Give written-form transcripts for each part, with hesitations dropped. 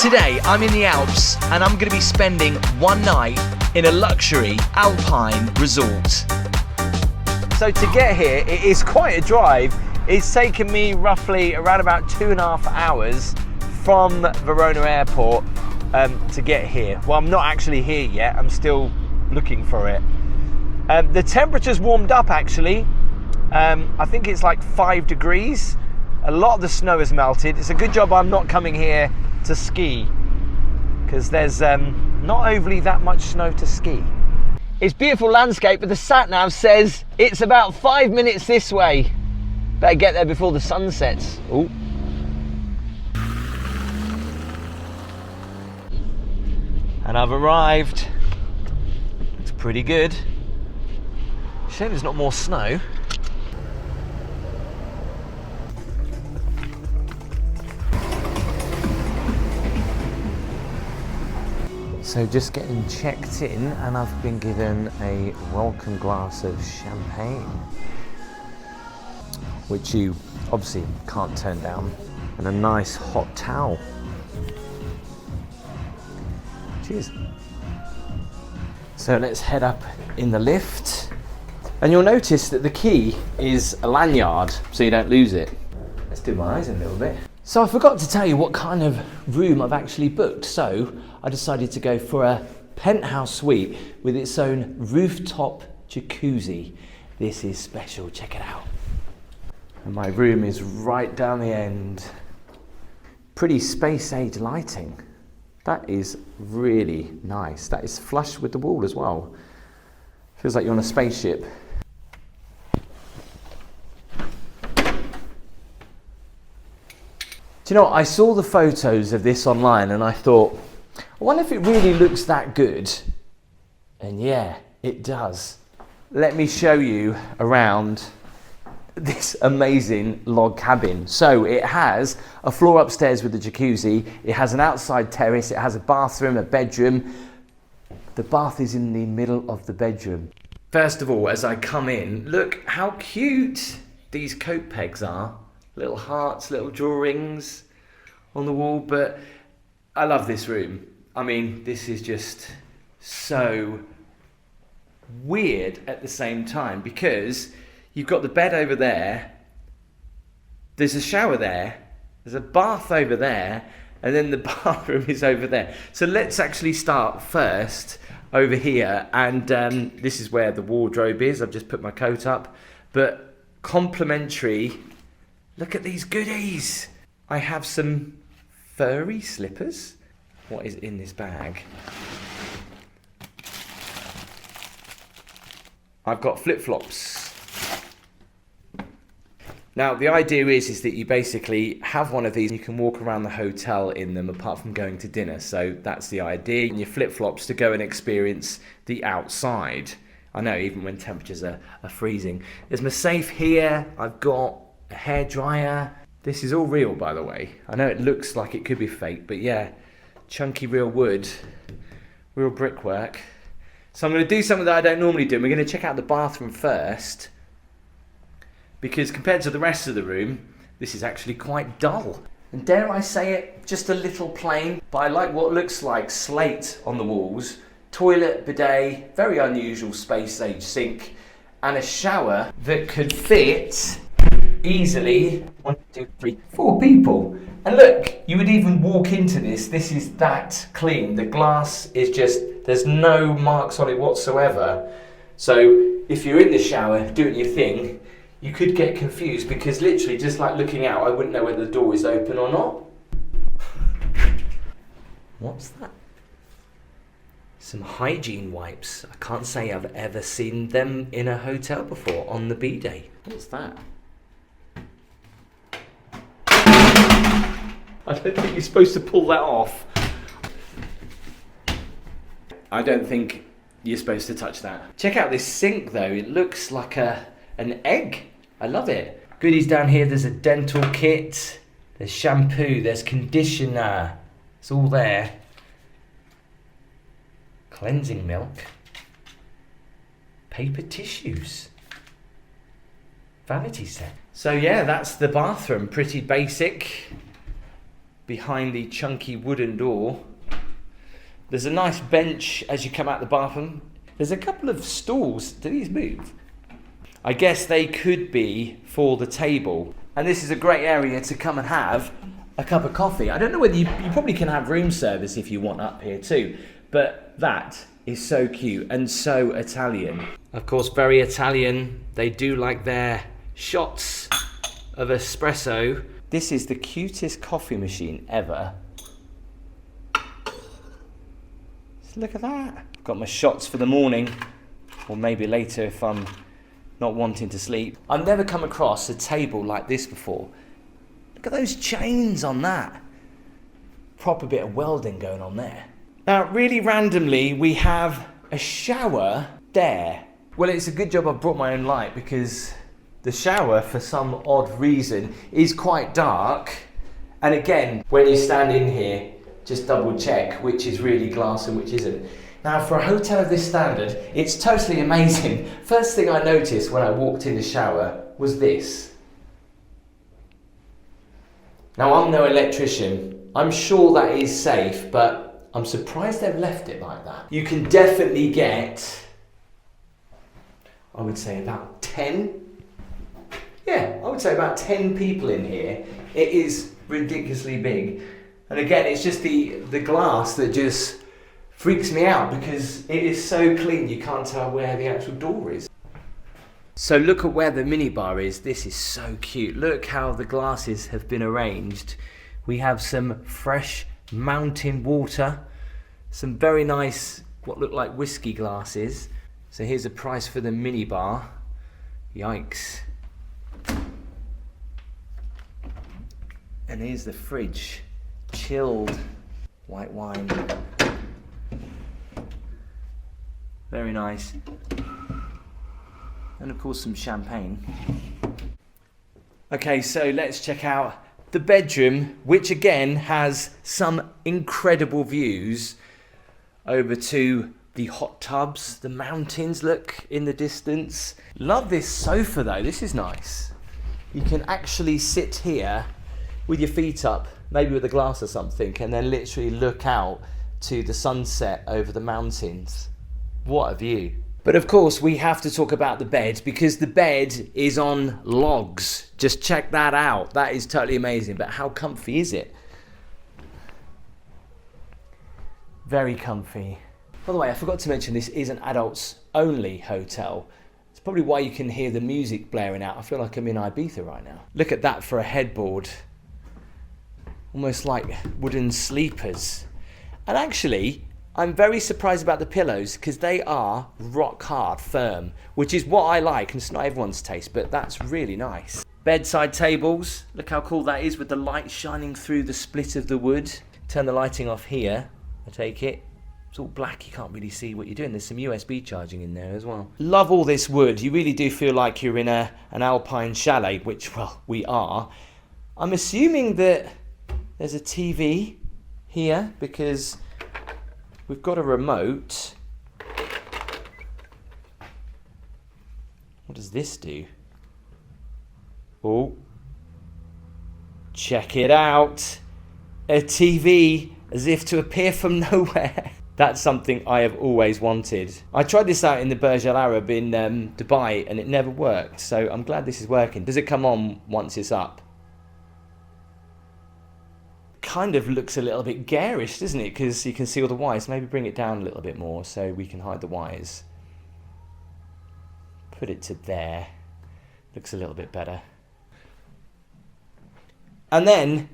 Today I'm in the Alps and I'm going to be spending one night in a luxury Alpine resort. So to get here, it is quite a drive. It's taken me roughly around about 2.5 hours from Verona Airport to get here. Well, I'm not actually here yet, I'm still looking for it. The temperature's warmed up actually. I think it's like 5 degrees. A lot of the snow has melted. It's a good job I'm not coming here to ski, because there's not overly that much snow to ski. It's beautiful landscape, but the sat nav says it's about 5 minutes this way. Better get there before the sun sets. Ooh. And I've arrived. It's pretty good. Shame there's not more snow. So just getting checked in, and I've been given a welcome glass of champagne, which you obviously can't turn down, and a nice hot towel. Cheers. So let's head up in the lift, and you'll notice that the key is a lanyard, so you don't lose it. Let's do my eyes in a little bit. So I forgot to tell you what kind of room I've actually booked, so I decided to go for a penthouse suite with its own rooftop jacuzzi. This is special, check it out. And my room is right down the end. Pretty space age lighting. That is really nice. That is flush with the wall as well. Feels like you're on a spaceship. Do you know what? I saw the photos of this online and I thought, I wonder if it really looks that good. And yeah, it does. Let me show you around this amazing log cabin. So it has a floor upstairs with a jacuzzi, it has an outside terrace, it has a bathroom, a bedroom. The bath is in the middle of the bedroom. First of all, as I come in, look how cute these coat pegs are. Little hearts, little drawings on the wall, but I love this room. I mean, this is just so weird at the same time, because you've got the bed over there, there's a shower there, there's a bath over there, and then the bathroom is over there. So let's actually start first over here, and this is where the wardrobe is. I've just put my coat up, but complimentary. Look at these goodies. I have some furry slippers. What is in this bag? I've got flip-flops. Now, the idea is that you basically have one of these, you can walk around the hotel in them apart from going to dinner. So that's the idea. And your flip-flops to go and experience the outside. I know, even when temperatures are freezing. There's my safe here. I've got a hairdryer. This is all real, by the way. I know it looks like it could be fake, but yeah, chunky real wood, real brickwork. So I'm going to do something that I don't normally do. We're going to check out the bathroom first, because compared to the rest of the room, this is actually quite dull. And dare I say it, just a little plain, but I like what looks like slate on the walls, toilet, bidet, very unusual space age sink, and a shower that could fit easily 1, 2, 3, 4 people. And look, you would even walk into this. This is that clean. The glass is just, there's no marks on it whatsoever. So if you're in the shower doing your thing, you could get confused, because literally just like looking out, I wouldn't know whether the door is open or not. What's that? Some hygiene wipes. I can't say I've ever seen them in a hotel before on the bidet. What's that? I don't think you're supposed to pull that off. I don't think you're supposed to touch that. Check out this sink though. It looks like an egg. I love it. Goodies down here. There's a dental kit. There's shampoo. There's conditioner. It's all there. Cleansing milk. Paper tissues. Vanity set. So yeah, that's the bathroom. Pretty basic. behind the chunky wooden door. There's a nice bench as you come out the bathroom. There's a couple of stools. Do these move? I guess they could be for the table. And this is a great area to come and have a cup of coffee. I don't know whether you probably can have room service if you want up here too, but that is so cute and so Italian. Of course, very Italian. They do like their shots of espresso. This is the cutest coffee machine ever. So look at that. I've got my shots for the morning, or maybe later if I'm not wanting to sleep. I've never come across a table like this before. Look at those chains on that. Proper bit of welding going on there. Now, really randomly, we have a shower there. Well, it's a good job I brought my own light, because the shower, for some odd reason, is quite dark. And again, when you stand in here, just double check which is really glass and which isn't. Now, for a hotel of this standard, it's totally amazing. First thing I noticed when I walked in the shower was this. Now, I'm no electrician. I'm sure that is safe, but I'm surprised they've left it like that. You can definitely get, I would say about 10. Yeah, I would say about 10 people in here. It is ridiculously big. And again, it's just the glass that just freaks me out, because it is so clean you can't tell where the actual door is. So look at where the minibar is. This is so cute. Look how the glasses have been arranged. We have some fresh mountain water, some very nice, what look like whiskey glasses. So here's a price for the minibar. Yikes. And here's the fridge. Chilled white wine. Very nice. And of course some champagne. Okay, so let's check out the bedroom, which again has some incredible views over to the hot tubs, the mountains, look in the distance. Love this sofa though, this is nice. You can actually sit here with your feet up, maybe with a glass or something, and then literally look out to the sunset over the mountains. What a view. But of course we have to talk about the bed, because the bed is on logs. Just check that out. That is totally amazing. But how comfy is it? Very comfy. By the way, I forgot to mention this is an adults only hotel. It's probably why you can hear the music blaring out. I feel like I'm in Ibiza right now. Look at that for a headboard. Almost like wooden sleepers. And actually, I'm very surprised about the pillows, because they are rock hard, firm, which is what I like, and it's not everyone's taste, but that's really nice. Bedside tables, look how cool that is with the light shining through the split of the wood. Turn the lighting off here, I take it. It's all black, you can't really see what you're doing. There's some USB charging in there as well. Love all this wood. You really do feel like you're in an Alpine chalet, which, well, we are. I'm assuming that there's a TV here, because we've got a remote. What does this do? Oh, check it out. A TV, as if to appear from nowhere. That's something I have always wanted. I tried this out in the Burj Al Arab in Dubai, and it never worked. So I'm glad this is working. Does it come on once it's up? Kind of looks a little bit garish, doesn't it? Because you can see all the wires. Maybe bring it down a little bit more so we can hide the wires. Put it to there. Looks a little bit better. And then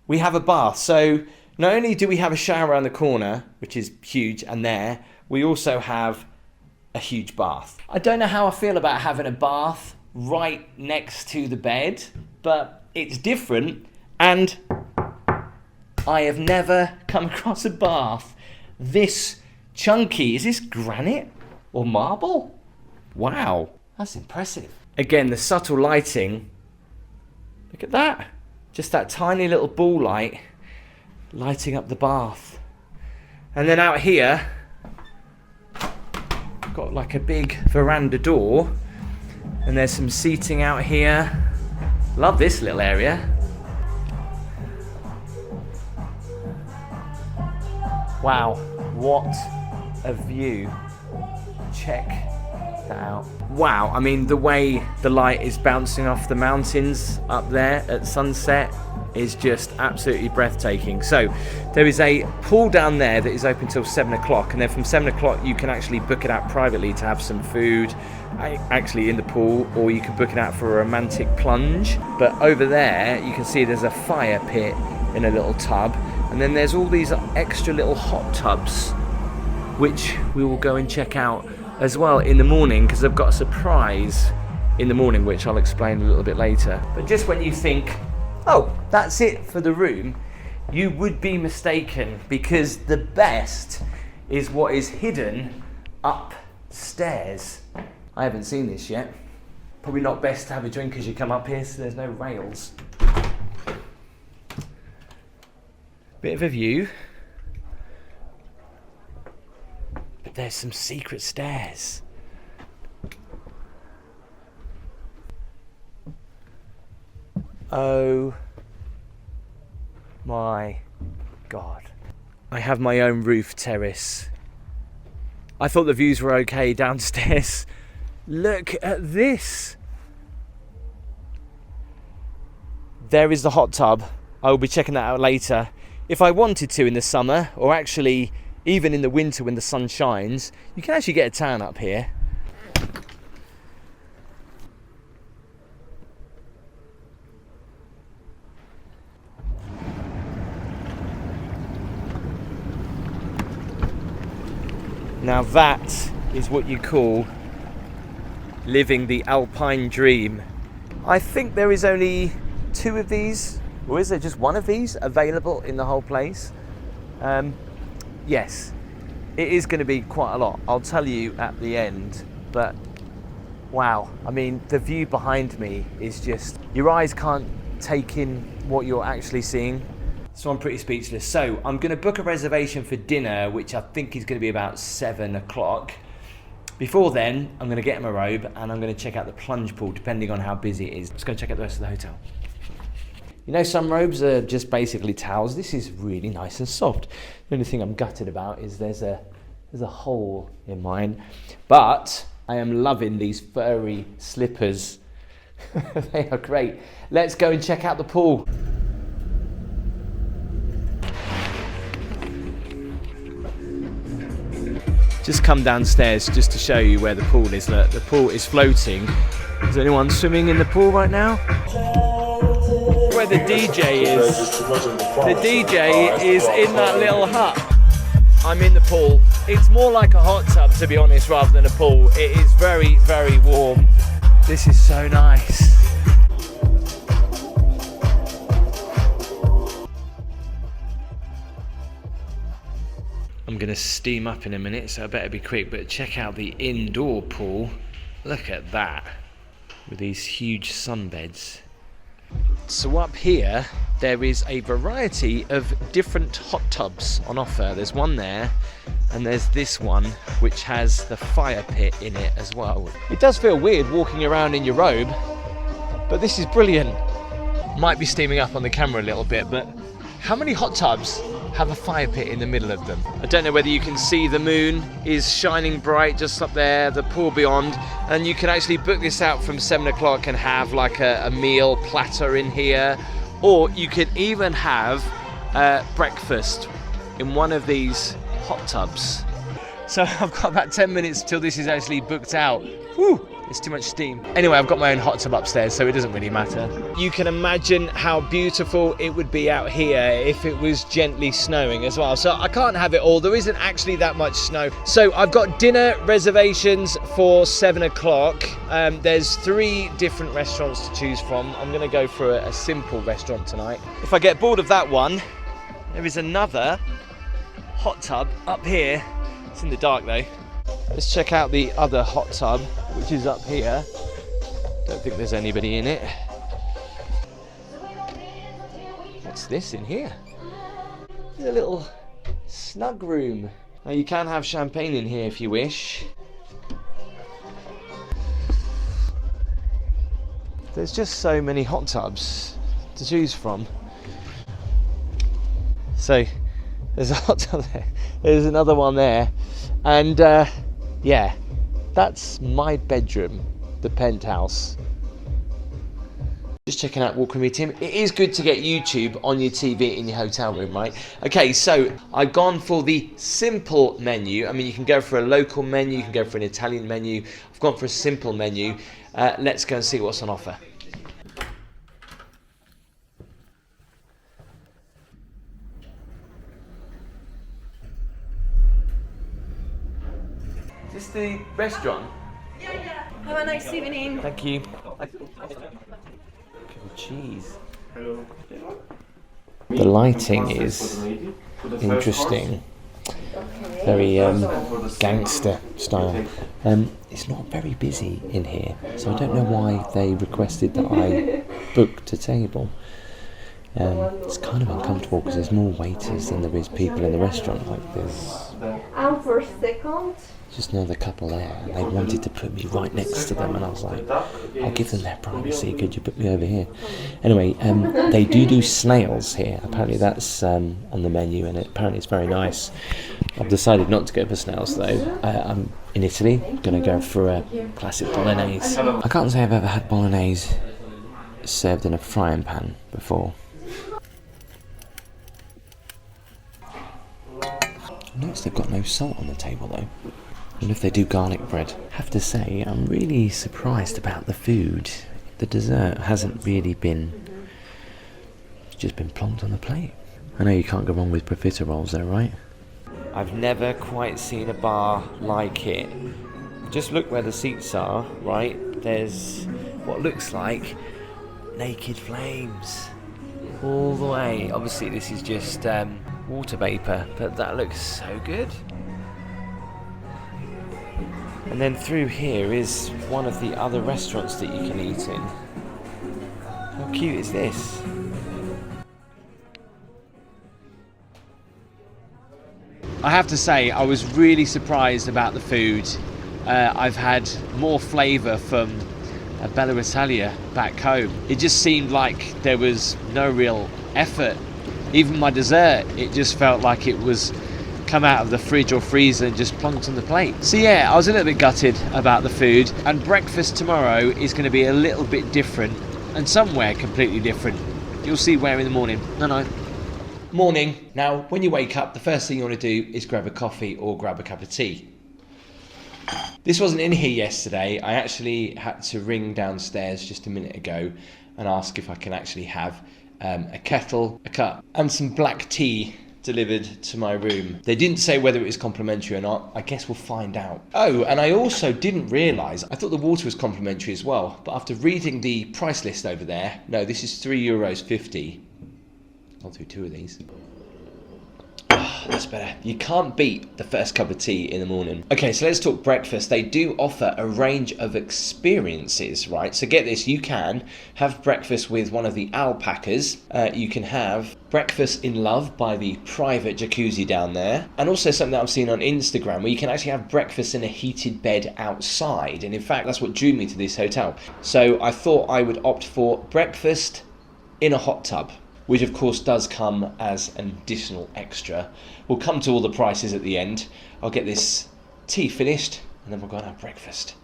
we have a bath. So not only do we have a shower around the corner, which is huge, and there, we also have a huge bath. I don't know how I feel about having a bath right next to the bed, but it's different, and I have never come across a bath this chunky. Is this granite or marble? Wow, that's impressive. Again, the subtle lighting. Look at that. Just that tiny little ball light lighting up the bath. And then out here, got like a big veranda door, and there's some seating out here. Love this little area. Wow, what a view. Check that out. Wow, I mean, the way the light is bouncing off the mountains up there at sunset is just absolutely breathtaking. So there is a pool down there that is open till 7 o'clock, and then from 7 o'clock you can actually book it out privately to have some food actually in the pool, or you can book it out for a romantic plunge. But over there you can see there's a fire pit in a little tub, and then there's all these extra little hot tubs which we will go and check out as well in the morning, because I've got a surprise in the morning which I'll explain a little bit later. But just when you think, oh, that's it for the room, you would be mistaken, because the best is what is hidden upstairs. I haven't seen this yet. Probably not best to have a drink as you come up here, so there's no rails. Bit of a view. But there's some secret stairs. Oh my God. I have my own roof terrace. I thought the views were okay downstairs. Look at this. There is the hot tub. I will be checking that out later. If I wanted to in the summer, or actually even in the winter when the sun shines, you can actually get a tan up here. Now that is what you call living the Alpine dream. I think there is only 2 of these, or is there just 1 of these available in the whole place? Yes, it is going to be quite a lot. I'll tell you at the end, but wow. I mean, the view behind me is just, your eyes can't take in what you're actually seeing. So I'm pretty speechless. So I'm going to book a reservation for dinner, which I think is going to be about 7 o'clock. Before then, I'm going to get in my robe and I'm going to check out the plunge pool, depending on how busy it is. Let's go check out the rest of the hotel. You know, some robes are just basically towels. This is really nice and soft. The only thing I'm gutted about is there's a hole in mine. But I am loving these furry slippers. They are great. Let's go and check out the pool. Just come downstairs just to show you where the pool is. Look, the pool is floating. Is anyone swimming in the pool right now? Where the DJ is. The DJ is in that little hut. I'm in the pool. It's more like a hot tub, to be honest, rather than a pool. It is very, very warm. This is so nice. I'm gonna steam up in a minute, so I better be quick, but check out the indoor pool. Look at that, with these huge sunbeds. So up here, there is a variety of different hot tubs on offer. There's one there, and there's this one, which has the fire pit in it as well. It does feel weird walking around in your robe, but this is brilliant. Might be steaming up on the camera a little bit, but how many hot tubs have a fire pit in the middle of them? I don't know whether you can see the moon is shining bright just up there, the pool beyond, and you can actually book this out from 7 o'clock and have like a meal platter in here, or you can even have breakfast in one of these hot tubs. So I've got about 10 minutes till this is actually booked out. Whew, it's too much steam. Anyway, I've got my own hot tub upstairs, so it doesn't really matter. You can imagine how beautiful it would be out here if it was gently snowing as well. So I can't have it all. There isn't actually that much snow. So I've got dinner reservations for 7 o'clock. There's 3 different restaurants to choose from. I'm gonna go for a simple restaurant tonight. If I get bored of that one, there is another hot tub up here. It's in the dark though. Let's check out the other hot tub, which is up here. Don't think there's anybody in it. What's this in here? There's a little snug room. Now you can have champagne in here if you wish. There's just so many hot tubs to choose from. So There's a hot tub there. There's another one there. And yeah, that's my bedroom, the penthouse. Just checking out Walk With Me Tim. It is good to get YouTube on your TV in your hotel room, right? Okay, so I've gone for the simple menu. I mean, you can go for a local menu, you can go for an Italian menu. I've gone for a simple menu. Let's go and see what's on offer. Is this the restaurant? Yeah. Have a nice evening. Thank you. Cheese. The lighting is interesting, very gangster style. It's not very busy in here, so I don't know why they requested that I booked a table. It's kind of uncomfortable because there's more waiters than there is people in the restaurant. Like there's For a second. just another couple there, and they wanted to put me right next to them, and I was like, I'll give them their privacy, could you put me over here? Anyway, they do snails here. Apparently that's on the menu, and apparently it's very nice. I've decided not to go for snails though. I'm in Italy, going to go for a classic bolognese. I can't say I've ever had bolognese served in a frying pan before. Notice they've got no salt on the table though. I wonder if they do garlic bread. I have to say, I'm really surprised about the food. The dessert hasn't really been... It's just been plonked on the plate. I know you can't go wrong with profiteroles though, right? I've never quite seen a bar like it. Just look where the seats are, right? There's what looks like naked flames all the way. Obviously this is just water vapour, but that looks so good. And then through here is one of the other restaurants that you can eat in. How cute is this? I have to say, I was really surprised about the food. I've had more flavour from Bella Italia back home. It just seemed like there was no real effort. Even my dessert, it just felt like it was come out of the fridge or freezer and just plonked on the plate. So yeah, I was a little bit gutted about the food, and breakfast tomorrow is going to be a little bit different, and somewhere completely different. You'll see where in the morning. No. Morning. Now, when you wake up, the first thing you want to do is grab a coffee or grab a cup of tea. This wasn't in here yesterday. I actually had to ring downstairs just a minute ago and ask if I can actually have a kettle, a cup, and some black tea delivered to my room. They didn't say whether it was complimentary or not. I guess we'll find out. Oh, and I also didn't realise, I thought the water was complimentary as well, but after reading the price list over there, no, this is €3.50. I'll do two of these. Oh, that's better. You can't beat the first cup of tea in the morning. Okay, so let's talk breakfast. They do offer a range of experiences, right? So get this, you can have breakfast with one of the alpacas. You can have breakfast in love by the private jacuzzi down there. And also something that I've seen on Instagram where you can actually have breakfast in a heated bed outside. And in fact, that's what drew me to this hotel. So I thought I would opt for breakfast in a hot tub, which of course does come as an additional extra. We'll come to all the prices at the end. I'll get this tea finished and then we'll go and have breakfast.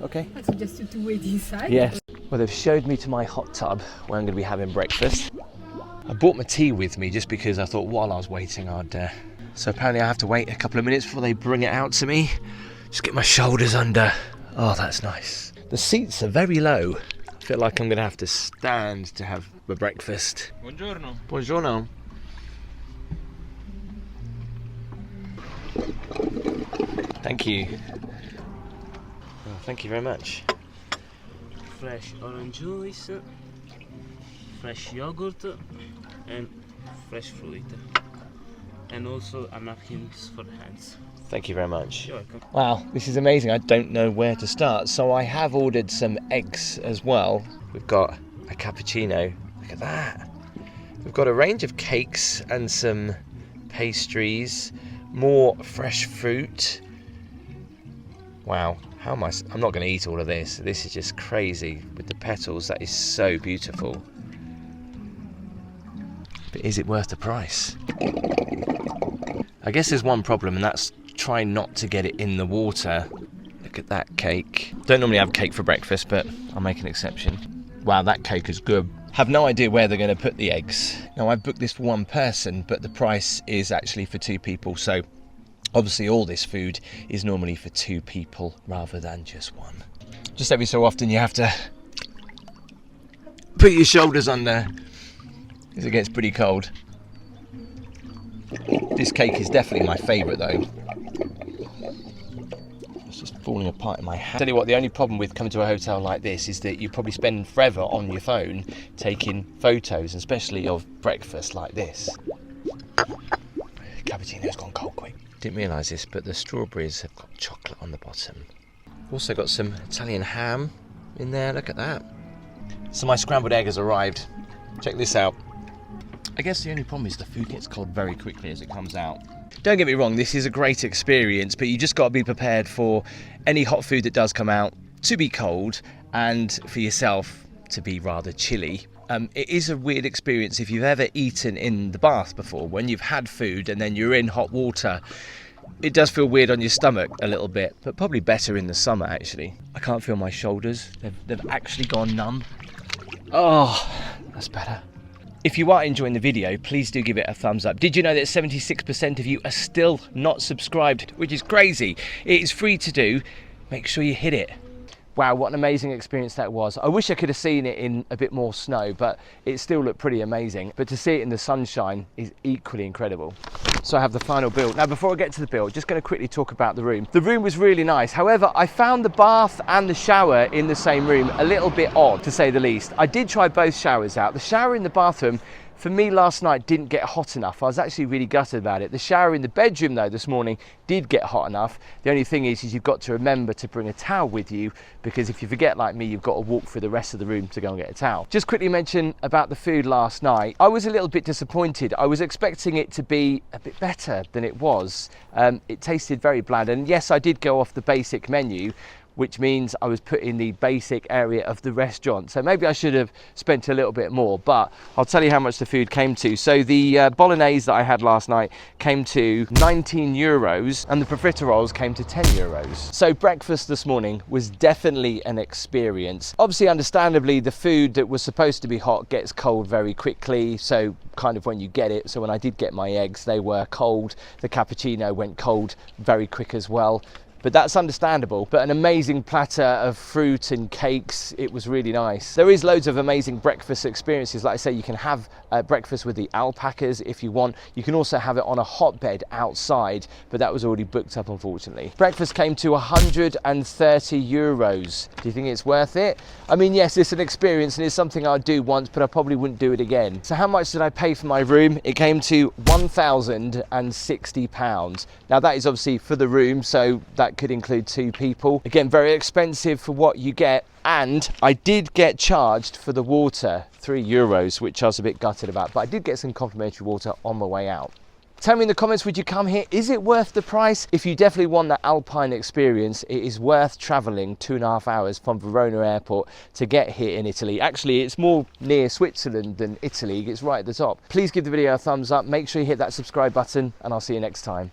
Okay. I suggest you to wait inside. Yes. Well, they've showed me to my hot tub where I'm going to be having breakfast. I brought my tea with me just because I thought while I was waiting I'd... So apparently I have to wait a couple of minutes before they bring it out to me. Just get my shoulders under. Oh, that's nice. The seats are very low. I feel like I'm going to have to stand to have my breakfast. Buongiorno. Buongiorno. Thank you. Oh, thank you very much. Fresh orange juice, fresh yogurt, and fresh fruit. And also a napkins for the hands. Thank you very much. You're welcome. Wow, this is amazing. I don't know where to start. So I have ordered some eggs as well. We've got a cappuccino. Look at that. We've got a range of cakes and some pastries, more fresh fruit. Wow, How am I'm not going to eat all of this. This is just crazy with the petals. That is so beautiful. But is it worth the price? I guess there's one problem, and that's trying not to get it in the water. Look at that cake. Don't normally have cake for breakfast, but I'll make an exception. Wow, that cake is good. Have no idea where they're going to put the eggs. Now, I've booked this for one person, but the price is actually for 2 people. So obviously all this food is normally for 2 people rather than just one. Just every so often you have to put your shoulders under because it gets pretty cold. This cake is definitely my favourite though. It's just falling apart in my hand. Tell you what, the only problem with coming to a hotel like this is that you probably spend forever on your phone taking photos, especially of breakfast like this. Cappuccino's gone cold quick. Didn't realise this, but the strawberries have got chocolate on the bottom. Also got some Italian ham in there, look at that. So my scrambled egg has arrived. Check this out. I guess the only problem is the food gets cold very quickly as it comes out. Don't get me wrong, this is a great experience, but you just got to be prepared for any hot food that does come out to be cold and for yourself to be rather chilly. It is a weird experience if you've ever eaten in the bath before. When you've had food and then you're in hot water, it does feel weird on your stomach a little bit, but probably better in the summer actually. I can't feel my shoulders. They've actually gone numb. Oh, that's better. If you are enjoying the video, please do give it a thumbs up. Did you know that 76% of you are still not subscribed, which is crazy? It is free to do. Make sure you hit it. Wow, what an amazing experience that was. I wish I could have seen it in a bit more snow, but it still looked pretty amazing. But to see it in the sunshine is equally incredible. So I have the final bill. Now, before I get to the bill, just going to quickly talk about the room. The room was really nice. However, I found the bath and the shower in the same room a little bit odd, to say the least. I did try both showers out. The shower in the bathroom, for me last night, didn't get hot enough. I was actually really gutted about it. The shower in the bedroom though this morning did get hot enough. The only thing is you've got to remember to bring a towel with you, because if you forget like me, you've got to walk through the rest of the room to go and get a towel. Just quickly mention about the food last night. I was a little bit disappointed. I was expecting it to be a bit better than it was. It tasted very bland, and yes, I did go off the basic menu, which means I was put in the basic area of the restaurant. So maybe I should have spent a little bit more, but I'll tell you how much the food came to. So the bolognese that I had last night came to 19 euros and the profiteroles came to 10 euros. So breakfast this morning was definitely an experience. Obviously, understandably, the food that was supposed to be hot gets cold very quickly. So kind of when you get it. So when I did get my eggs, they were cold. The cappuccino went cold very quick as well. But that's understandable. But an amazing platter of fruit and cakes. It was really nice. There is loads of amazing breakfast experiences. Like I say, you can have breakfast with the alpacas if you want. You can also have it on a hotbed outside, but that was already booked up, unfortunately. Breakfast came to 130 euros. Do you think it's worth it? I mean, yes, it's an experience and it's something I'd do once, but I probably wouldn't do it again. So how much did I pay for my room? It came to £1,060. Now that is obviously for the room, so that could include 2 people. Again, very expensive for what you get. And I did get charged for the water, 3 euros, which I was a bit gutted about, but I did get some complimentary water on the way out. Tell me in the comments, would you come here? Is it worth the price? If you definitely want the Alpine experience, it is worth traveling 2.5 hours from Verona airport to get here in Italy. Actually, it's more near Switzerland than Italy. It's right at the top. Please give the video a thumbs up. Make sure you hit that subscribe button and I'll see you next time.